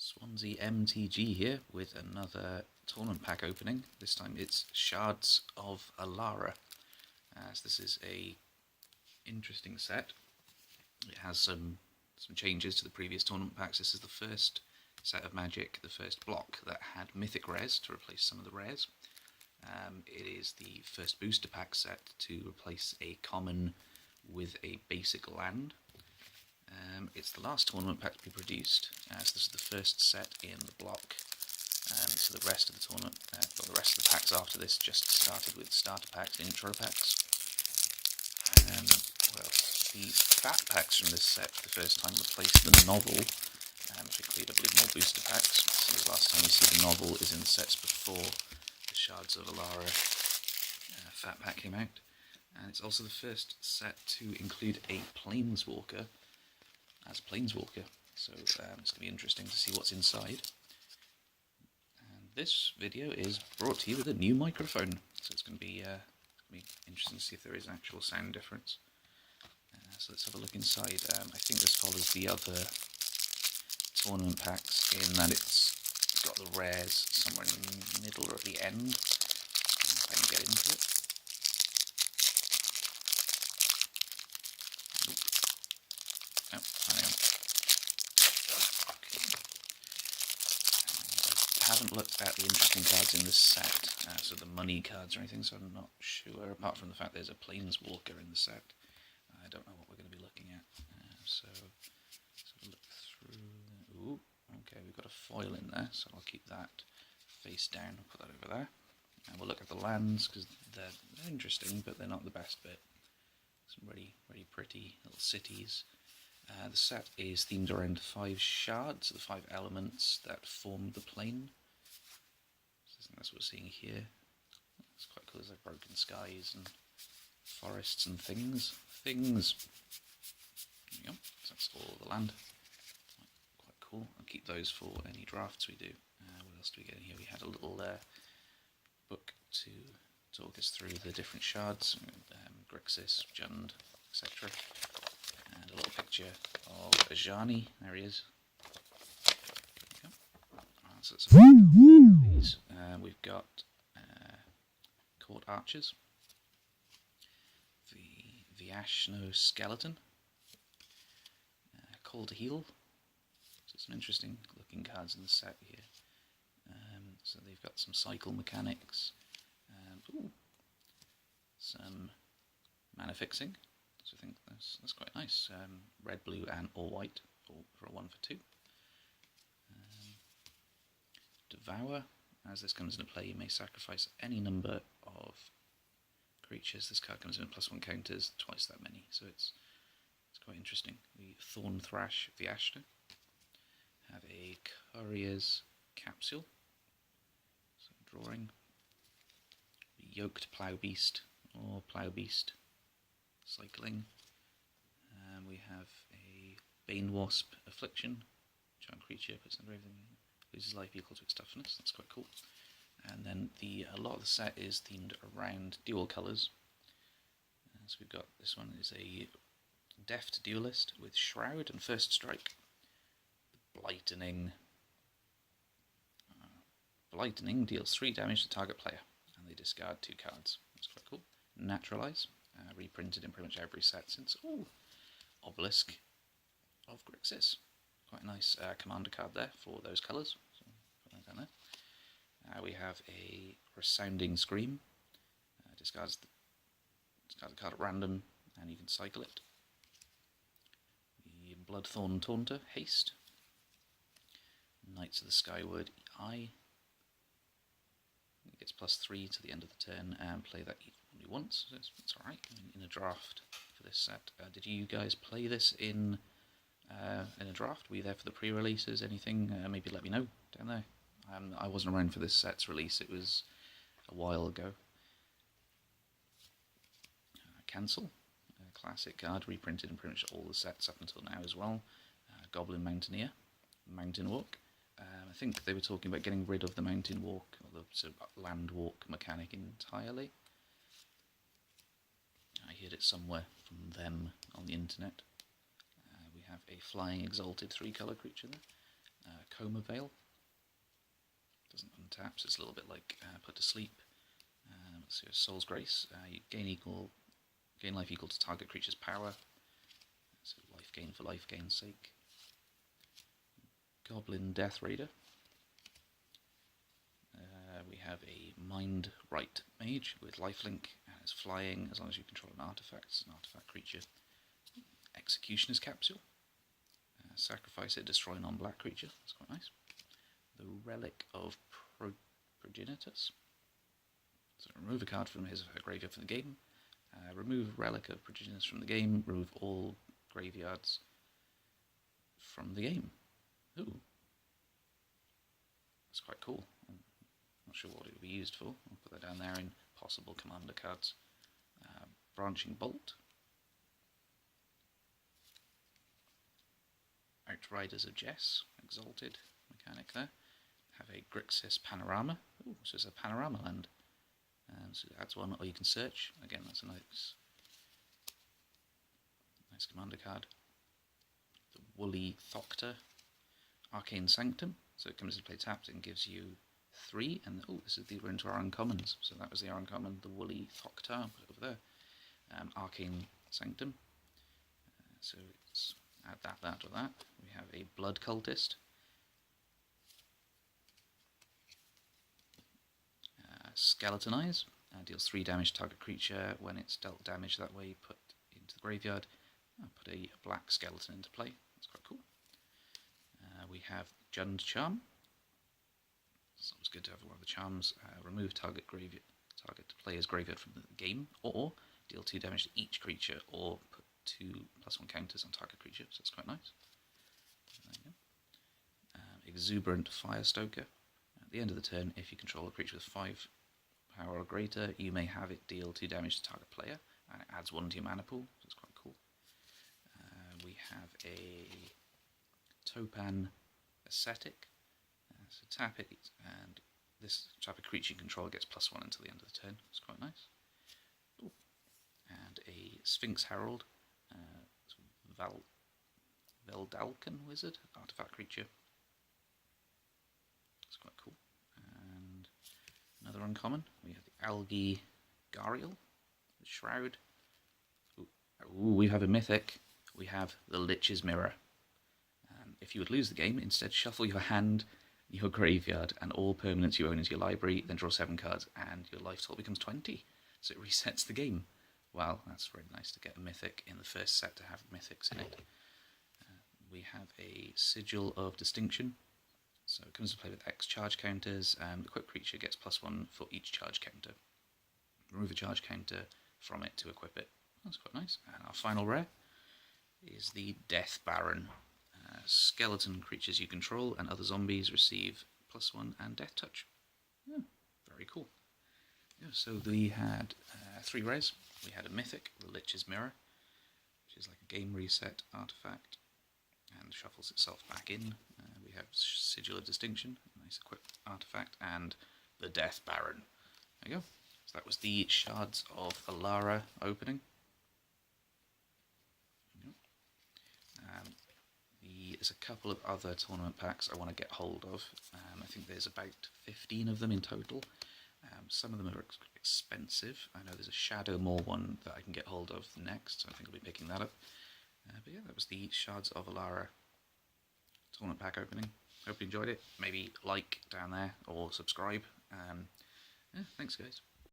Swansea MTG here with another tournament pack opening. This time it's Shards of Alara, as this is a interesting set. It has some changes to the previous tournament packs. This is the first set of Magic, the first block that had mythic rares to replace some of the rares. It is the first booster pack set to replace a common with a basic land. It's the last tournament pack to be produced, as this is the first set in the block. So the rest of the tournament, the rest of the packs after this just started with starter packs and intro packs. Well, the fat packs from this set the first time replaced the novel, which include, I believe, more booster packs. So the last time we see the novel is in the sets before the Shards of Alara fat pack came out. And it's also the first set to include a Planeswalker as a Planeswalker. So it's going to be interesting to see what's inside. And this video is brought to you with a new microphone. So it's going to be interesting to see if there is an actual sound difference. So let's have a look inside. I think this follows the other tournament packs in that it's got the rares somewhere in the middle or at the end. If I can get into it. Oh, I am. Okay. I haven't looked at the interesting cards in this set, so the money cards or anything, so I'm not sure, apart from the fact there's a Planeswalker in the set. I don't know what we're going to be looking at. So look through. Ooh, okay, we've got a foil in there, so I'll keep that face down. I'll put that over there. And we'll look at the lands, because they're interesting, but they're not the best bit. Some really pretty little cities. The set is themed around 5 shards, the 5 elements that form the plane. So I think that's what we're seeing here. It's quite cool. There's like broken skies and forests and things. There you go. So that's all the land. Quite cool. I'll keep those for any drafts we do. What else do we get in here? We had a little book to talk us through the different shards, Grixis, Jund, etc. And a little picture of Ajani. There he is. There we go. So these. We've got Court Archers, the Ashno Skeleton, Call to Heal. So some interesting looking cards in the set here. So they've got some cycle mechanics, some mana fixing. So I think that's quite nice. Red, blue, and or white for a 1 for 2. Devour. As this comes into play, you may sacrifice any number of creatures. This card comes in +1 counters, twice that many. So it's quite interesting. We Thorn Thrash the Ashton. Have a Courier's Capsule. So drawing. Yoked Plough Beast or Plough Beast. Cycling. We have a Bane Wasp Affliction. Giant creature puts under everything. Loses life equal to its toughness. That's quite cool. And then a lot of the set is themed around dual colours. So we've got this one is a Deft Duelist with Shroud and First Strike. Blightening. Blightening deals 3 damage to target player, and they discard 2 cards. That's quite cool. Naturalize, reprinted in pretty much every set since. Ooh, Obelisk of Grixis. Quite a nice commander card there for those colours. So put that down there. We have a Resounding Scream. Discards the card at random, and you can cycle it. The Bloodthorn Taunter, Haste. Knights of the Skyward Eye. It gets +3 to the end of the turn, and play that only once. So it's alright in a draft for this set. Did you guys play this in a draft? Were you there for the pre-releases? Anything? Maybe let me know down there. I wasn't around for this set's release. It was a while ago. Cancel. A classic card, reprinted in pretty much all the sets up until now as well. Goblin Mountaineer. Mountain Walk. I think they were talking about getting rid of the Mountain Walk, or the sort of land walk mechanic entirely. I heard it somewhere from them on the internet. We have a Flying Exalted 3-colour creature there. Coma Veil. Doesn't untap, so it's a little bit like Put to Sleep. Let's see, Soul's Grace. You gain life equal to target creature's power. So life gain for life gain's sake. Goblin Death Raider. We have a Mind Right Mage with lifelink, and it's flying as long as you control an artifact. It's an artifact creature. Executioner's Capsule. Sacrifice it, destroy a non-black creature. That's quite nice. The Relic of Progenitus. So remove a card from his or her graveyard from the game. Remove Relic of Progenitus from the game. Remove all graveyards from the game. Ooh. That's quite cool. I'm not sure what it would be used for. I'll put that down there in possible commander cards. Branching Bolt. Outriders of Jess. Exalted mechanic there. Have a Grixis Panorama. Ooh, so it's a panorama land. So that's one, or you can search. Again, that's a nice commander card. The Woolly Thoctor. Arcane Sanctum. So it comes into play tapped and gives you 3. And oh, we're into our uncommons. So that was the uncommon, the Woolly Thoctor. I'll put it over there. Arcane Sanctum. So it's add that or that. We have a Blood Cultist. Skeletonize. Deals 3 damage to target creature. When it's dealt damage that way, put into the graveyard. Put a black skeleton into play. That's quite cool. We have Jund Charm. It's always good to have one of the charms. Remove target player's graveyard from the game, or deal 2 damage to each creature, or put 2+1 counters on target creature. So that's quite nice. There you go. Exuberant Firestoker. At the end of the turn, if you control a creature with 5 power or greater, you may have it deal 2 damage to target player, and it adds 1 to your mana pool, so it's quite cool. We have a Topan Ascetic. So tap it, and this type of creature you control gets +1 until the end of the turn. It's quite nice. Ooh. And a Sphinx Herald. Veldalken Wizard, artifact creature. It's quite cool. And another uncommon, we have the Algae Gariel, the Shroud. Ooh, we have a mythic. We have the Lich's Mirror. If you would lose the game, instead shuffle your hand, your graveyard, and all permanents you own into your library, then draw 7 cards, and your life total becomes 20. So it resets the game. Wow, that's really nice to get a mythic in the first set to have mythics in it. We have a Sigil of Distinction. So it comes to play with X charge counters, and the equipped creature gets +1 for each charge counter. Remove a charge counter from it to equip it. That's quite nice. And our final rare is the Death Baron. Skeleton creatures you control and other zombies receive +1 and Death Touch. Yeah, very cool. Yeah, so we had 3 rares. We had a mythic, the Lich's Mirror, which is like a game reset artifact and shuffles itself back in. We have Sigil of Distinction, a nice equipped artifact, and the Death Baron. There you go. So that was the Shards of Alara opening. There's a couple of other tournament packs I want to get hold of. I think there's about 15 of them in total. Some of them are expensive. I know there's a Shadow Maw one that I can get hold of next, so I think I'll be picking that up. But yeah, that was the Shards of Alara tournament pack opening. Hope you enjoyed it. Maybe like down there or subscribe. Yeah, thanks guys.